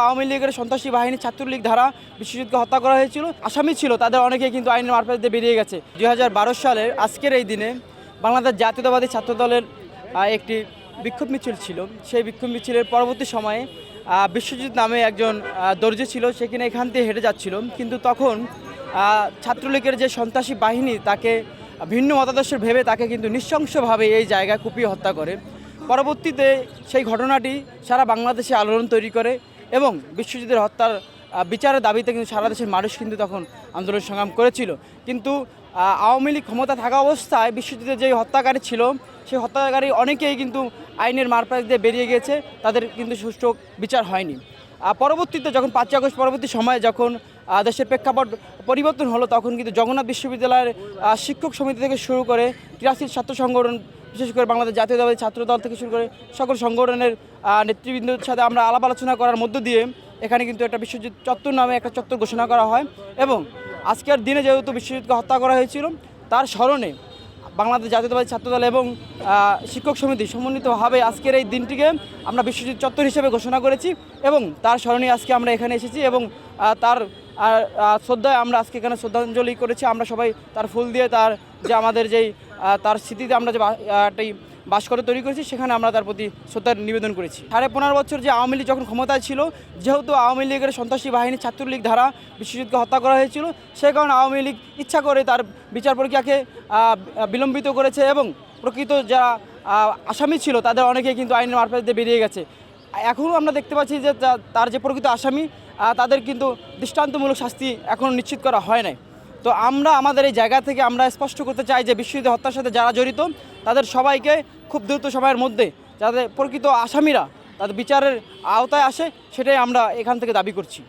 আওয়ামী লীগের সন্ত্রাসী বাহিনী ছাত্রলীগ ধারা বিশ্বজিৎকে হত্যা করা হয়েছিল, আসামি ছিল তাদের অনেকেই কিন্তু আইনের মারফত দিয়ে বেরিয়ে গেছে। 2012 সালের আজকের এই দিনে বাংলাদেশ জাতীয়তাবাদী ছাত্রদলের একটি বিক্ষোভ মিছিল ছিল। সেই বিক্ষোভ মিছিলের পরবর্তী সময়ে বিশ্বজিৎ নামে একজন দর্জি ছিল, সে কিনা এখান দিয়ে হেঁটে যাচ্ছিল, কিন্তু তখন ছাত্রলীগের যে সন্ত্রাসী বাহিনী তাকে ভিন্ন মতাদর্শের ভেবে তাকে কিন্তু নৃশংসভাবে এই জায়গায় কুপিয়ে হত্যা করে। পরবর্তীতে সেই ঘটনাটি সারা বাংলাদেশে আলোড়ন তৈরি করে এবং বিশ্বজিতের হত্যার বিচারের দাবিতে কিন্তু সারা দেশের মানুষ কিন্তু তখন আন্দোলন সংগ্রাম করেছিল। কিন্তু আওয়ামী লীগ ক্ষমতা থাকা অবস্থায় বিশ্বজিতের যে হত্যাকারী ছিল সেই হত্যাকারী অনেকেই কিন্তু আইনের মারফত দিয়ে বেরিয়ে গিয়েছে, তাদের কিন্তু সুষ্ঠু বিচার হয়নি। পরবর্তীতে যখন 5ই আগস্ট পরবর্তী সময়ে যখন দেশের প্রেক্ষাপট পরিবর্তন হলো, তখন কিন্তু জগন্নাথ বিশ্ববিদ্যালয়ের শিক্ষক সমিতি থেকে শুরু করে ক্রীড়াশীল ছাত্র সংগঠন, বিশেষ করে বাংলাদেশ জাতীয়তাবাদী ছাত্রদল থেকে শুরু করে সকল সংগঠনের নেতৃবৃন্দের সাথে আমরা আলাপ আলোচনা করার মধ্য দিয়ে এখানে কিন্তু একটা বিশ্বজিৎ চত্বর নামে একটা চত্বর ঘোষণা করা হয়। এবং আজকের দিনে যেহেতু বিশ্বজিৎকে হত্যা করা হয়েছিল, তার স্মরণে বাংলাদেশ জাতীয়তাবাদী ছাত্রদল এবং শিক্ষক সমিতি সমন্বিতভাবে আজকের এই দিনটিকে আমরা বিশ্বজিৎ চত্বর হিসেবে ঘোষণা করেছি এবং তার স্মরণে আজকে আমরা এখানে এসেছি এবং তার শ্রদ্ধায় আমরা আজকে এখানে শ্রদ্ধাঞ্জলি করেছি। আমরা সবাই তার ফুল দিয়ে তার যে আমাদের যেই তার স্মৃতিতে আমরা যে একটি ভাস্কর্য তৈরি করেছি সেখানে আমরা তার প্রতি শ্রদ্ধা নিবেদন করেছি। 15.5 বছর যে আওয়ামী লীগ যখন ক্ষমতায় ছিল, যেহেতু আওয়ামী লীগের সন্ত্রাসী বাহিনী ছাত্রলীগ ধারা বিশ্বজিৎকে হত্যা করা হয়েছিল, সে কারণে আওয়ামী লীগ ইচ্ছা করে তার বিচার প্রক্রিয়াকে বিলম্বিত করেছে এবং প্রকৃত যারা আসামি ছিল তাদের অনেকেই কিন্তু আইনের মারফত দিয়ে বেরিয়ে গেছে। এখনও আমরা দেখতে পাচ্ছি যে তার যে প্রকৃত আসামি তাদের কিন্তু দৃষ্টান্তমূলক শাস্তি এখনও নিশ্চিত করা হয় নাই। তো আমরা আমাদের এই জায়গা থেকে আমরা স্পষ্ট করতে চাই যে বিশ্বজিৎ হত্যার সাথে যারা জড়িত তাদের সবাইকে খুব দ্রুত সময়ের মধ্যে যাতে প্রকৃত আসামিরা তাদের বিচারের আওতায় আসে, সেটাই আমরা এখান থেকে দাবি করছি।